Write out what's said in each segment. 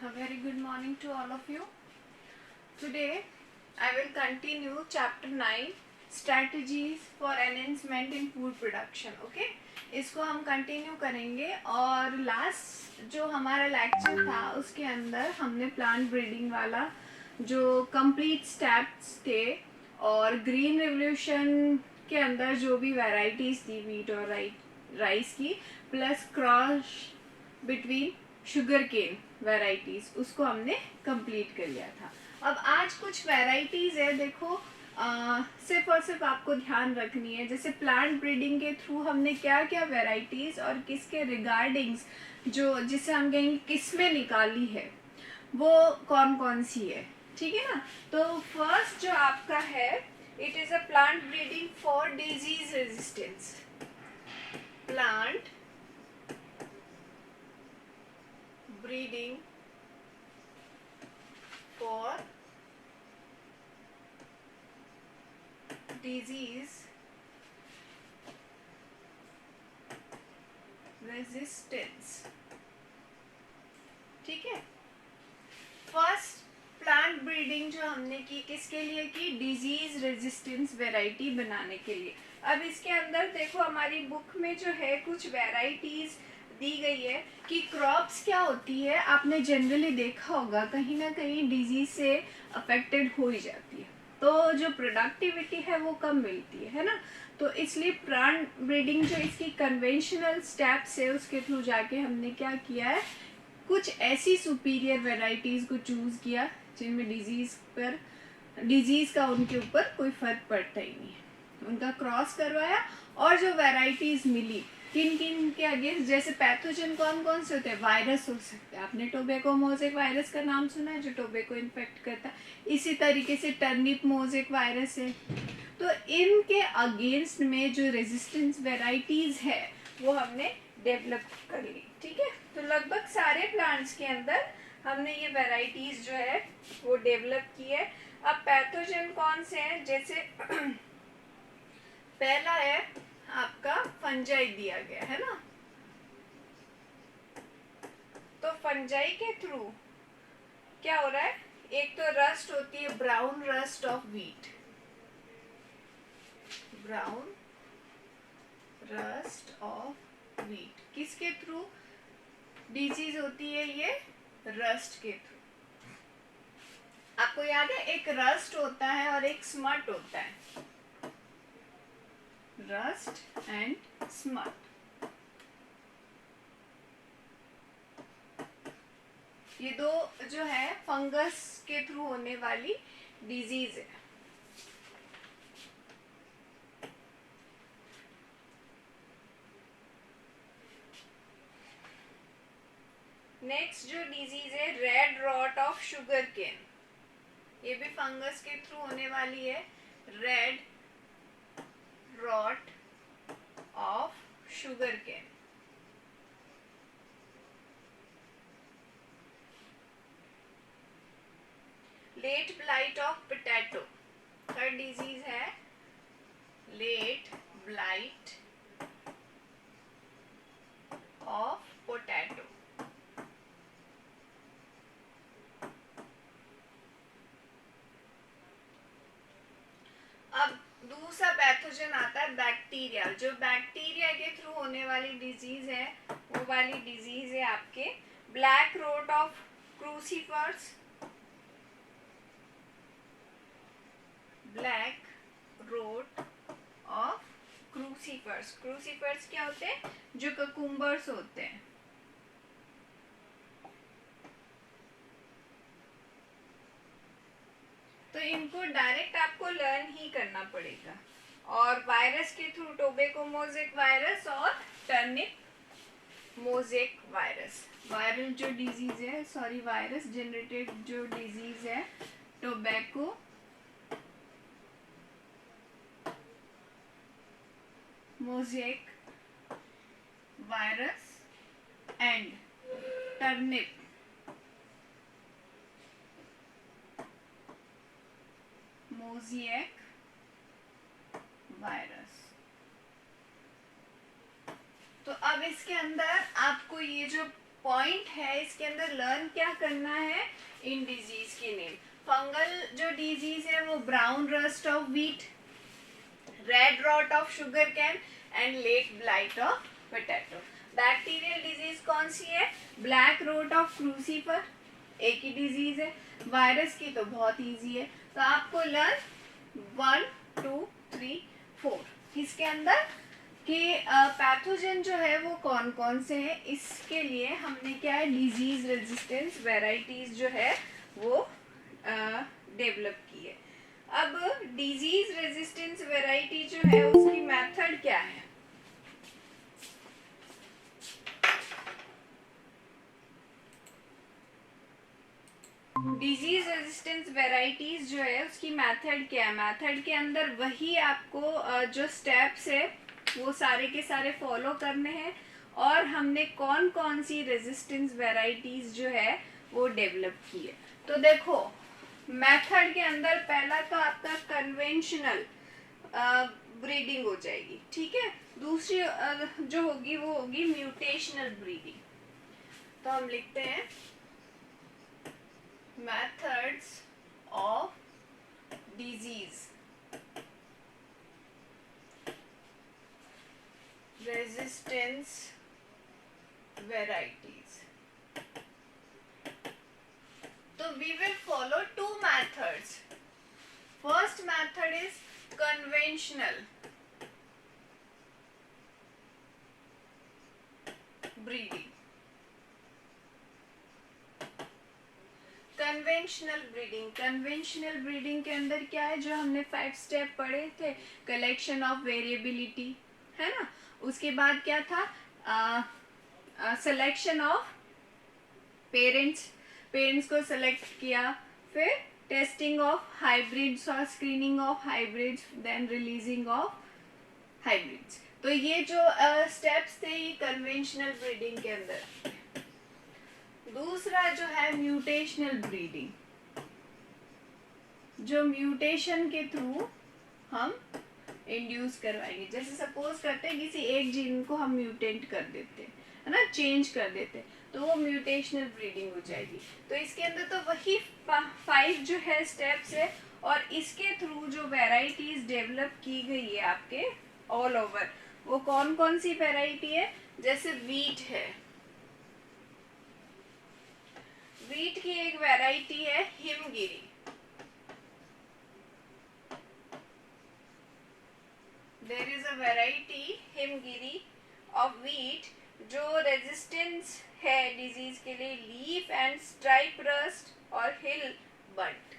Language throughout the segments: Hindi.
A very good morning to all of you. Today I will continue chapter 9 strategies for enhancement in food production. Okay, इसको हम कंटिन्यू करेंगे और लास्ट जो हमारा लेक्चर था उसके अंदर हमने प्लांट ब्रीडिंग वाला जो कंप्लीट स्टेप्स थे और ग्रीन रेवोल्यूशन के अंदर जो भी वैरायटीज थी वीट और राइस की plus cross between sugar cane varieties उसको हमने कंप्लीट कर लिया था. अब आज कुछ वैरायटीज है, देखो सिर्फ और सिर्फ आपको ध्यान रखनी है. जैसे प्लांट ब्रीडिंग के थ्रू हमने क्या क्या वैरायटीज और किसके रिगार्डिंग्स जो जिसे हम कहेंगे किस्में निकाली है वो कौन कौन सी है, ठीक है ना. तो फर्स्ट जो आपका है it is a plant breeding for disease resistance. Plant breeding for disease resistance. ठीक है, फर्स्ट प्लांट ब्रीडिंग जो हमने की किसके लिए की, डिजीज रेजिस्टेंस वैरायटी बनाने के लिए. अब इसके अंदर देखो हमारी बुक में जो है कुछ वैरायटीज दी गई है कि क्रॉप्स क्या होती है. आपने जनरली देखा होगा कहीं ना कहीं डिजीज से अफेक्टेड हो ही जाती है, तो जो प्रोडक्टिविटी है वो कम मिलती है ना. तो इसलिए प्लांट ब्रीडिंग जो इसकी कन्वेंशनल स्टेप्स है उसके थ्रू जाके हमने क्या किया है, कुछ ऐसी सुपीरियर वेराइटीज को चूज किया जिनमें डिजीज का उनके ऊपर कोई फर्क पड़ता ही नहीं है. उनका क्रॉस करवाया और जो वेराइटीज मिली किन किन के अगेंस्ट, जैसे पैथोजन कौन कौन से होते हैं, वायरस हो सकते हैं. आपने टोबैको मोज़ेक वायरस का नाम सुना है जो टोबैको इन्फेक्ट करता है. इसी तरीके से टर्निप मोज़ेक वायरस है. तो इनके अगेंस्ट में जो रेजिस्टेंस वेराइटीज है वो हमने डेवलप कर ली. ठीक है, तो लगभग सारे प्लांट्स के अंदर हमने ये वेराइटीज जो है वो डेवलप की है. अब पैथोजन कौन से हैं, जैसे पहला है आपका फंजाई दिया गया है ना. तो फंजाई के थ्रू क्या हो रहा है, एक तो रस्ट होती है brown rust of wheat, brown rust of wheat किसके थ्रू डिजीज होती है, ये रस्ट के थ्रू. आपको याद है एक रस्ट होता है और एक स्मट होता है, रस्ट एंड स्मट. ये दो जो है फंगस के थ्रू होने वाली डिजीज है. नेक्स्ट जो डिजीज है red rot of sugar cane, ये भी फंगस के थ्रू होने वाली है. Red rot of sugar cane. Late blight of potato, third disease है लेट ब्लाइट ऑफ पोटैटो. अब दूसरा पैथोजन आता है बैक्टीरिया. जो बैक्टीरिया के थ्रू होने वाली डिजीज है वो वाली डिजीज है आपके black rot of crucifers. Black rot of crucifers. Crucifers क्या होते हैं, जो ककुम्बर्स होते हैं. तो इनको डायरेक्ट आपको लर्न ही करना पड़ेगा. और वायरस के थ्रू टोबैको मोज़ेक वायरस और टर्निप मोज़ेक वायरस. वायरल जो डिजीज है, सॉरी वायरस जनरेटेड जो डिजीज है tobacco mosaic virus and turnip mosaic virus. तो अब इसके अंदर आपको ये जो पॉइंट है इसके अंदर लर्न क्या करना है, इन डिजीज के नेम। फंगल जो डिजीज है वो brown rust of wheat, red rot of sugar cane and late blight of potato. Bacterial disease कौन सी है, ब्लैक रोट ऑफ क्रूसीफर, एक ही डिजीज है। वायरस की तो बहुत इजी है, तो आपको लर्न 1 2 3 4 इसके अंदर कि पैथोजन जो है वो कौन कौन से हैं। इसके लिए हमने क्या है, डिजीज रेजिस्टेंस वेराइटीज जो है वो डेवलप की है। अब डिजीज रेजिस्टेंस वेराइटी जो है उसकी मेथड क्या है, डिजीज रेजिस्टेंस वेराइटीज जो है उसकी मेथड क्या है। मेथड के अंदर वही आपको जो स्टेप्स है वो सारे के सारे फॉलो करने हैं, और हमने कौन कौन सी रेजिस्टेंस वेराइटीज जो है वो डेवलप की है। तो देखो मेथड के अंदर पहला तो आपका कन्वेंशनल ब्रीडिंग हो जाएगी, ठीक है। दूसरी जो होगी वो होगी म्यूटेशनल ब्रीडिंग। तो हम लिखते हैं methods of disease resistance varieties. So we will follow two methods. First method is conventional breeding. Conventional breeding के अंदर क्या है, जो हमने 5 स्टेप पढ़े थे, कलेक्शन ऑफ वेरिएबिलिटी है ना, उसके बाद क्या था, सिलेक्शन ऑफ पेरेंट्स को सिलेक्ट किया, फिर टेस्टिंग ऑफ हाइब्रिड्स और screening of hybrids, then releasing of hybrids. तो ये जो स्टेप्स थे ये कन्वेंशनल ब्रीडिंग के अंदर। दूसरा जो है म्यूटेशनल ब्रीडिंग, जो म्यूटेशन के थ्रू हम इंड्यूस करवाएंगे। जैसे सपोज करते हैं किसी एक जीन को हम म्यूटेंट कर देते हैं, है ना, चेंज कर देते हैं, तो वो म्यूटेशनल ब्रीडिंग हो जाएगी। तो इसके अंदर तो वही 5 जो है स्टेप्स है, और इसके थ्रू जो वेराइटीज डेवलप की गई है आपके ऑल ओवर, वो कौन कौन सी वेराइटी है। जैसे वीट है, वीट की एक वैरायटी है Himgiri, there is a variety Himgiri of wheat जो रेजिस्टेंस है डिजीज के लिए लीफ एंड स्ट्राइप रस्ट और hill bunt.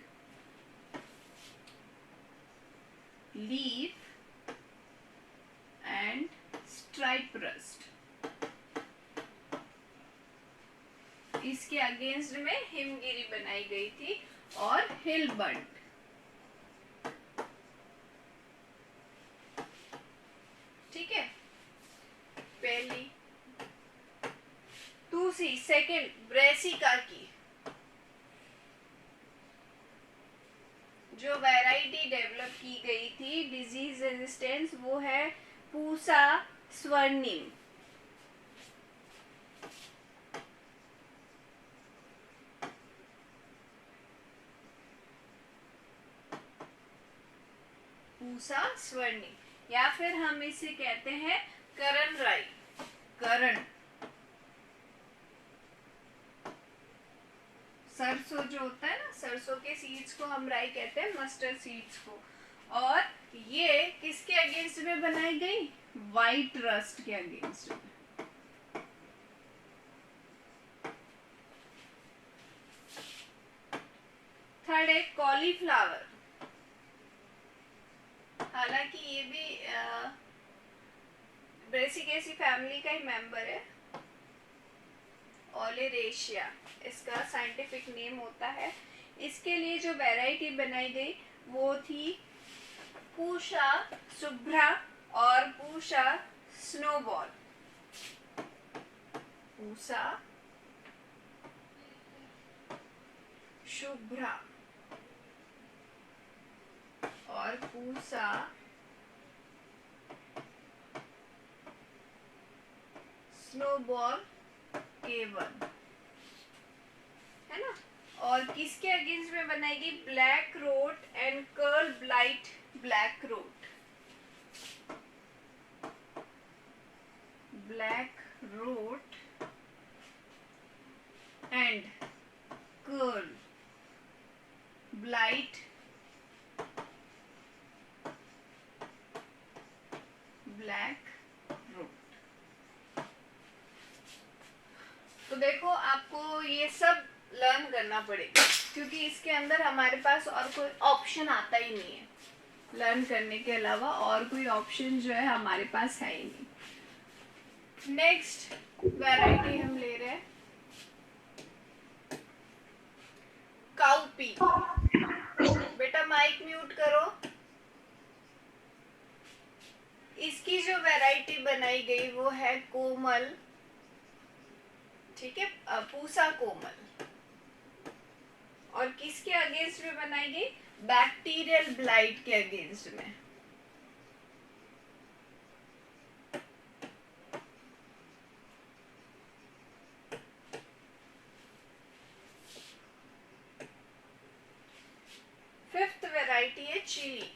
Leaf and stripe rust, इसके अगेंस्ट में हिमगिरी बनाई गई थी, और हिल बंट। ठीक है, पहली। दूसरी सेकंड ब्रेसिका की जो वैरायटी डेवलप की गई थी डिजीज रेजिस्टेंस, वो है पूसा स्वर्णिम। पूसा स्वर्णिम, या फिर हम इसे कहते हैं करण राई। करण सरसों जो होता है ना, सरसों के सीड्स को हम राई कहते हैं, मस्टर्ड सीड्स को। और ये किसके अगेंस्ट में बनाई गई, व्हाइट रस्ट के अगेंस्ट में। थर्ड है कॉलीफ्लावर, हालांकि ये भी ब्रेसिकेसी फैमिली का ही मेंबर है, ओलेरेशिया इसका साइंटिफिक नेम होता है। इसके लिए जो वैरायटी बनाई गई वो थी पूषा शुभ्रा और पूषा स्नोबॉल। पूषा शुभ्रा और पूषा स्नोबॉल K1, है ना। और किसके अगेंस्ट में बनाएगी? Black wrote and curl blight black rot, black wrote and curl blight black rot. तो देखो आपको ये सब लर्न करना पड़ेगा, क्योंकि इसके अंदर हमारे पास और कोई ऑप्शन आता ही नहीं है। लर्न करने के अलावा और कोई ऑप्शन जो है हमारे पास है ही नहीं। नेक्स्ट वैरायटी हम ले रहे हैं काउपी। बेटा माइक म्यूट करो। इसकी जो वैरायटी बनाई गई वो है कोमल, ठीक है, पूसा कोमल। और किसके अगेंस्ट में बनाई गई? बैक्टीरियल ब्लाइट के अगेंस्ट में। फिफ्थ वैरायटी है चिली।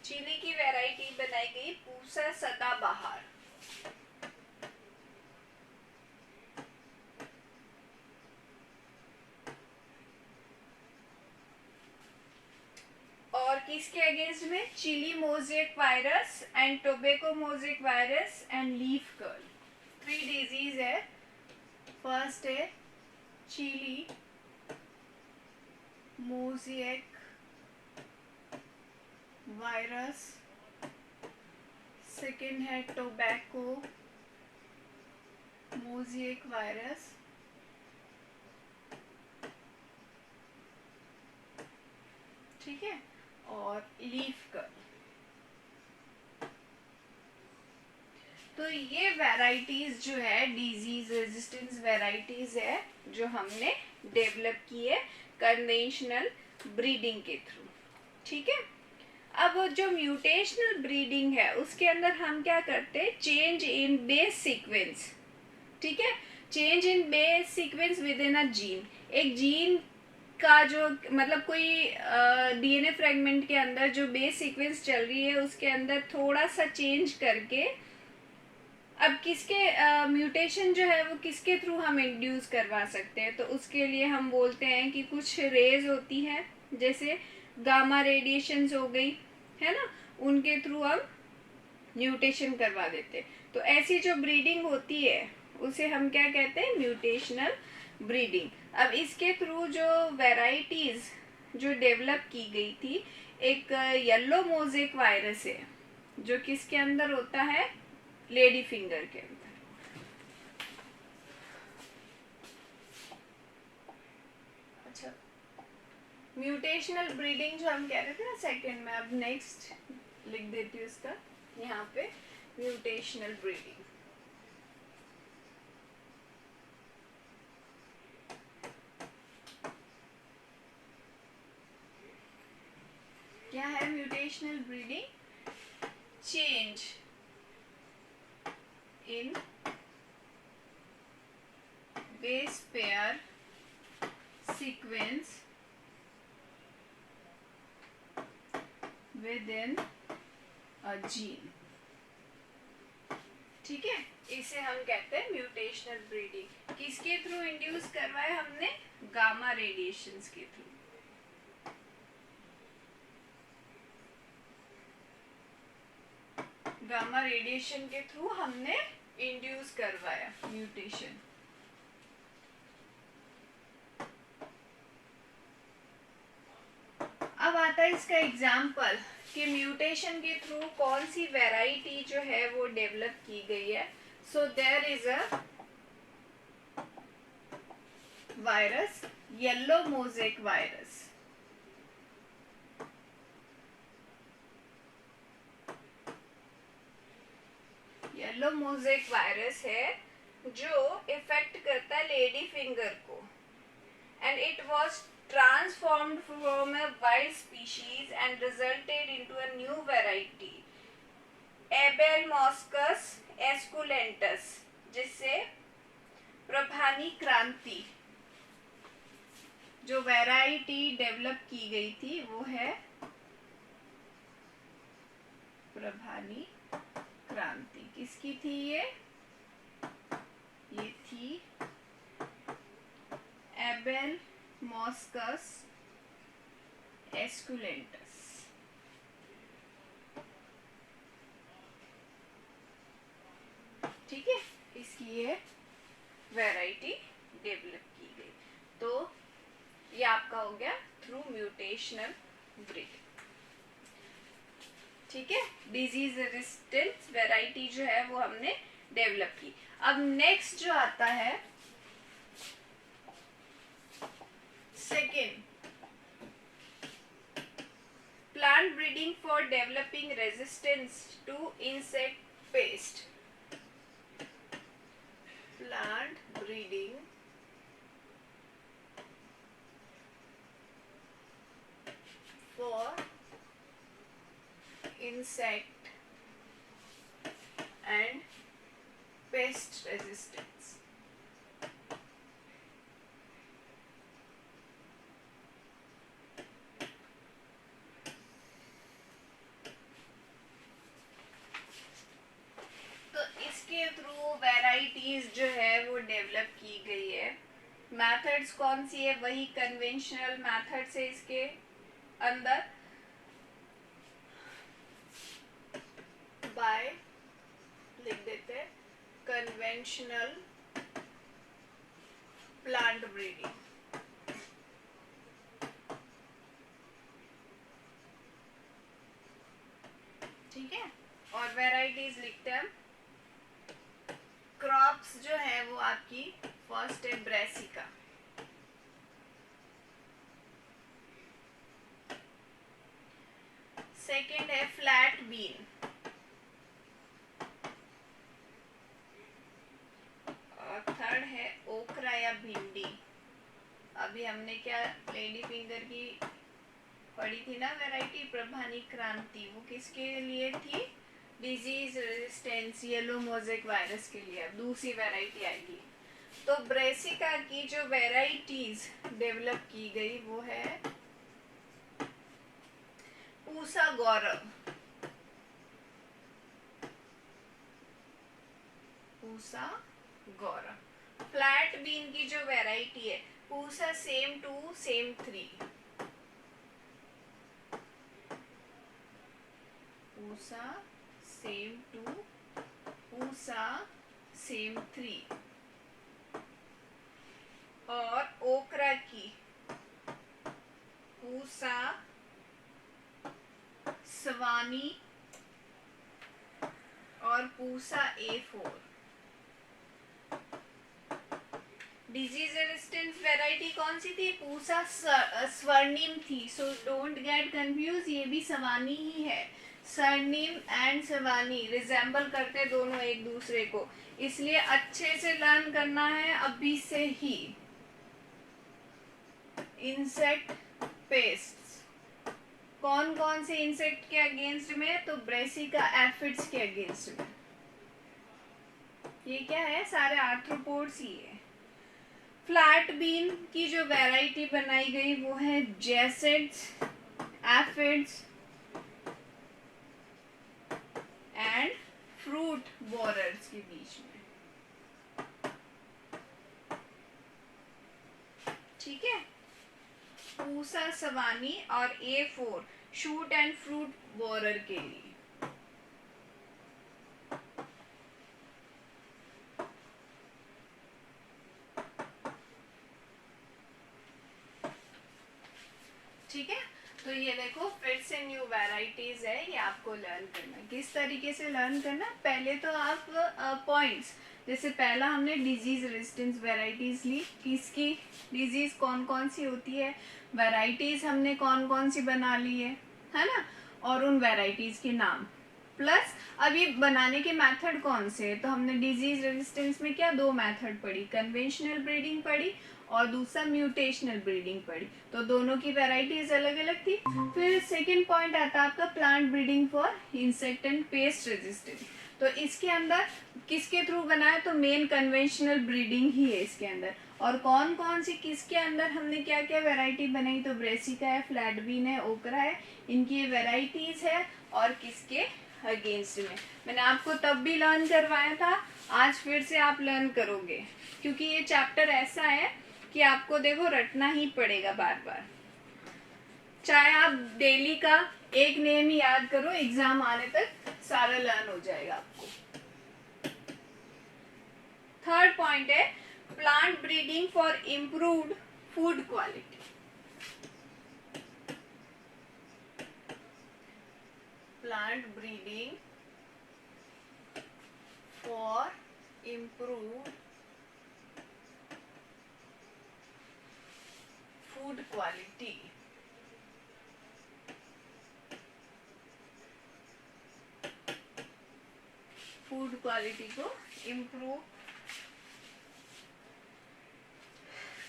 चिली की वैरायटी बनाई गई पूसा सदाबहार। और किसके अगेंस्ट में? Chilli mosaic virus and tobacco mosaic virus and leaf curl. 3 disease है। फर्स्ट है चिली मोजेक वायरस, सेकेंड है टोबैको मोजेक वायरस, ठीक है, और लीफ कर्ल। तो ये वैरायटीज जो है डिजीज रेजिस्टेंस वैरायटीज है जो हमने डेवलप की है कन्वेंशनल ब्रीडिंग के थ्रू, ठीक है। अब जो म्यूटेशनल ब्रीडिंग है उसके अंदर हम क्या करते हैं? चेंज इन बेस सीक्वेंस, ठीक है, change in base sequence with in a gene. एक जीन का जो मतलब कोई डीएनए फ्रेगमेंट के अंदर जो बेस सीक्वेंस चल रही है उसके अंदर थोड़ा सा चेंज करके अब किसके म्यूटेशन जो है वो किसके थ्रू हम इंड्यूस करवा सकते हैं? तो उसके लिए हम बोलते हैं कि कुछ रेज होती है, जैसे गामा रेडिएशंस हो गई, है ना, उनके थ्रू हम म्यूटेशन करवा देते हैं। तो ऐसी जो ब्रीडिंग होती है उसे हम क्या कहते हैं? Mutational breeding. अब इसके थ्रू जो वैरायटीज जो डेवलप की गई थी, एक येलो मोजेक वायरस है जो किसके अंदर होता है? लेडी फिंगर के अंदर। अच्छा, म्यूटेशनल ब्रीडिंग जो हम कह रहे थे ना सेकंड में, अब नेक्स्ट लिख देती हूँ इसका यहाँ पे, म्यूटेशनल ब्रीडिंग। क्या है mutational breeding? Change in base pair sequence with in a gene, ठीक है, इसे हम कहते हैं म्यूटेशनल ब्रीडिंग। किसके थ्रू इंड्यूस करवाए हमने? गामा रेडिएशंस के थ्रू। गामा रेडिएशन के थ्रू हमने इंड्यूस करवाया म्यूटेशन। अब आता है इसका एग्जाम्पल कि म्यूटेशन के थ्रू कौन सी वैरायटी जो है वो डेवलप की गई है। So there is a virus, yellow mosaic virus. Yellow mosaic virus है जो इफेक्ट करता है लेडी फिंगर को, and it was transformed from a wild species and resulted into a new variety, Abelmoschus esculentus, जिससे प्रभानी क्रांति जो वैरायटी डेवलप की गई थी वो है प्रभानी क्रांति। किसकी थी ये थी एबेल मॉस्कस एस्कुलेंटस। ठीक है, इसकी ये वैरायटी डेवलप की गई। तो ये आपका हो गया थ्रू म्यूटेशनल ब्रीडिंग। ठीक है, डिजीज रेजिस्टेंस वैरायटी जो है वो हमने डेवलप की। अब नेक्स्ट जो आता है second, plant breeding for developing resistance to insect pest. Plant breeding for insect and pest resistance। तो इसके थ्रू वैरायटीज जो है वो डेवलप की गई है। मेथड्स कौन सी है, वही कन्वेंशनल मेथड्स है इसके अंदर। बाय लिख देते हैं कन्वेंशनल प्लांट ब्रीडिंग। ठीक है, और वैरायटीज लिखते हैं। क्रॉप्स जो है वो आपकी फर्स्ट है ब्रेसिका, सेकेंड है फ्लैट बीन, थर्ड है ओकरा या भिंडी। अभी हमने क्या लेडी फिंगर की पढ़ी थी ना वैरायटी, प्रभानी क्रांति, वो किसके लिए थी, disease resistance yellow mosaic virus के लिए। अब दूसरी वैरायटी आएगी। तो ब्रेसिका की जो वैरायटीज डेवलप की गई वो है पूसा गौरव, पूसा गौरव। फ्लैट बीन की जो वैरायटी है Pusa same 2 same 3, Pusa same 2 Pusa same 3। और ओकरा की पूसा सवानी और Pusa A4। Disease resistance variety कौन सी थी, पूसा स्वर्णिम थी। सो डोंट गेट कंफ्यूज, ये भी सवानी ही है। स्वर्णिम एंड सवानी रिजेंबल करते दोनों एक दूसरे को, इसलिए अच्छे से लर्न करना है अभी से ही। इंसेक्ट पेस्ट्स कौन कौन से इंसेक्ट के अगेंस्ट में, तो ब्रेसिका एफिड्स के अगेंस्ट में। ये क्या है, सारे आर्थ्रोपोड्स ही है। फ्लैट बीन की जो वैरायटी बनाई गई वो है jassids, aphids and fruit borers के बीच में। ठीक है, पूसा सवानी और A4 shoot and fruit borer के लिए। ठीक है, तो ये देखो फिर से न्यू वैरायटीज है, ये आपको लर्न करना है। किस तरीके से लर्न करना, पहले तो आप पॉइंट्स, जैसे पहला हमने डिजीज रेजिस्टेंस वैरायटीज ली, किसकी डिजीज कौन कौन सी होती है, वैरायटीज हमने कौन कौन सी बना ली है ना, और उन वैरायटीज के नाम, प्लस अब ये बनाने के मेथड कौन से है। तो हमने डिजीज रेजिस्टेंस में क्या 2 मेथड पढ़ी, कन्वेंशनल ब्रीडिंग पढ़ी और दूसरा म्यूटेशनल ब्रीडिंग पढ़ी, तो दोनों की वेराइटीज अलग अलग थी। फिर सेकेंड पॉइंट आता है आपका plant breeding for insect and paste resistance. तो इसके अंदर किसके थ्रू बना है, तो मेन कन्वेंशनल ब्रीडिंग ही है इसके अंदर। और कौन कौन सी किसके अंदर हमने क्या क्या वैरायटी बनाई, तो ब्रेसिका है, फ्लैट बीन है, ओकरा है, इनकी वैरायटीज है। और किसके अगेंस्ट में मैंने आपको तब भी लर्न करवाया था, आज फिर से आप लर्न करोगे, क्योंकि ये चैप्टर ऐसा है कि आपको देखो रटना ही पड़ेगा बार बार। चाहे आप डेली का एक नेम ही याद करो, एग्जाम आने तक सारा लर्न हो जाएगा आपको। थर्ड पॉइंट है plant breeding for improved food quality. Plant breeding for improved food quality. Food quality को इम्प्रूव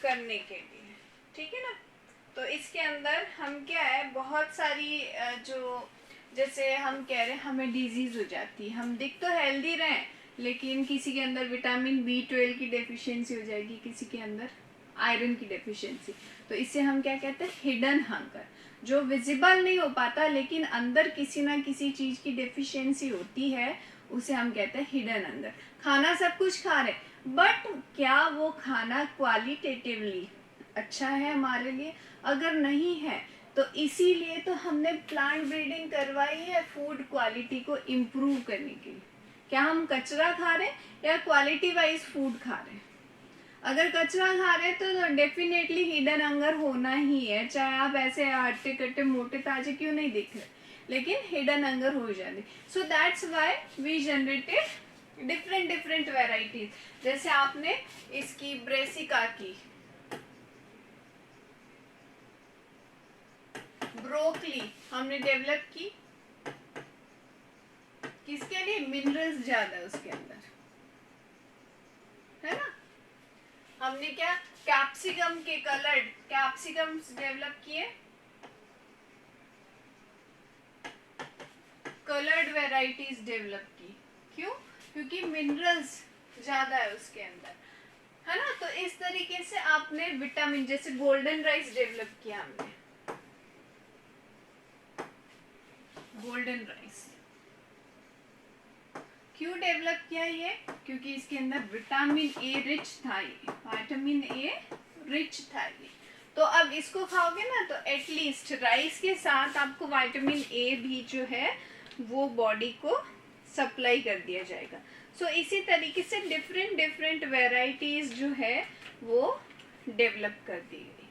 करने के लिए, ठीक है ना। तो इसके अंदर हम क्या है, बहुत सारी जो जैसे हम कह रहे हैं हमें डिजीज हो जाती है, हम दिख तो हेल्दी रहे लेकिन किसी के अंदर विटामिन B12 की डेफिशिएंसी हो जाएगी, किसी के अंदर आयरन की डेफिशिएंसी। तो इससे हम क्या कहते हैं, हिडन हंगर, जो विजिबल नहीं हो पाता लेकिन अंदर किसी ना किसी चीज की डेफिशिएंसी होती है, उसे हम कहते हैं हिडन हंगर। खाना सब कुछ खा रहे बट क्या वो खाना क्वालिटेटिवली अच्छा है हमारे लिए, अगर नहीं है तो इसीलिए तो हमने प्लांट ब्रीडिंग करवाई है फूड क्वालिटी को इम्प्रूव करने के लिए। क्या हम कचरा खा रहे या क्वालिटी वाइज फूड खा रहे? अगर कचरा खा रहे तो डेफिनेटली हिडन हंगर होना ही है, चाहे आप ऐसे हट्टे कट्टे मोटे ताजे क्यों नहीं दिख रहे, लेकिन हिडन हंगर हो जाती। So that's why we generated different different varieties. जैसे आपने इसकी ब्रेसिका की, ब्रोकली हमने डेवलप की, किसके लिए, मिनरल्स ज्यादा है उसके अंदर, है ना। हमने क्या कैप्सिकम के कलर्ड कैप्सिकम डेवलप किए, कलर्ड वेराइटीज डेवलप की, क्यों, क्योंकि मिनरल्स ज्यादा है उसके अंदर, है ना। तो इस तरीके से आपने विटामिन, जैसे गोल्डन राइस डेवलप किया हमने, गोल्डन राइस क्यों डेवलप किया ये, क्योंकि इसके अंदर विटामिन ए रिच था, ये विटामिन ए रिच था ये। तो अब इसको खाओगे ना तो एटलीस्ट राइस के साथ आपको विटामिन ए भी जो है वो बॉडी को सप्लाई कर दिया जाएगा। सो इसी तरीके से डिफरेंट डिफरेंट वेराइटीज जो है वो डेवलप कर दी गई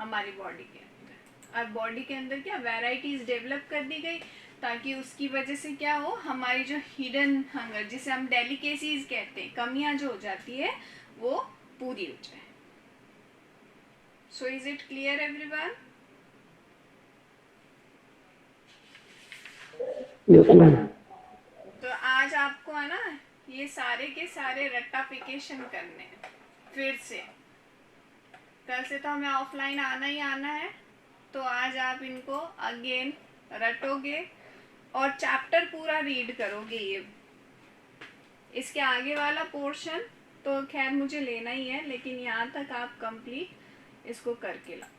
हमारी बॉडी के अंदर। अब बॉडी के अंदर क्या वेराइटीज डेवलप कर दी गई ताकि उसकी वजह से क्या हो, हमारी जो हिडन हंगर, जिसे हम डेलिकेसीज कहते हैं, कमियां जो हो जाती है वो पूरी हो जाए। So is it clear everyone? तो आज आपको है ना ये सारे के सारे रट्टाफिकेशन करने हैं फिर से। कल से तो हमें ऑफलाइन आना ही आना है, तो आज आप इनको अगेन रटोगे और चैप्टर पूरा रीड करोगे। ये इसके आगे वाला पोर्शन तो खैर मुझे लेना ही है, लेकिन यहाँ तक आप कंप्लीट इसको करके लाओ।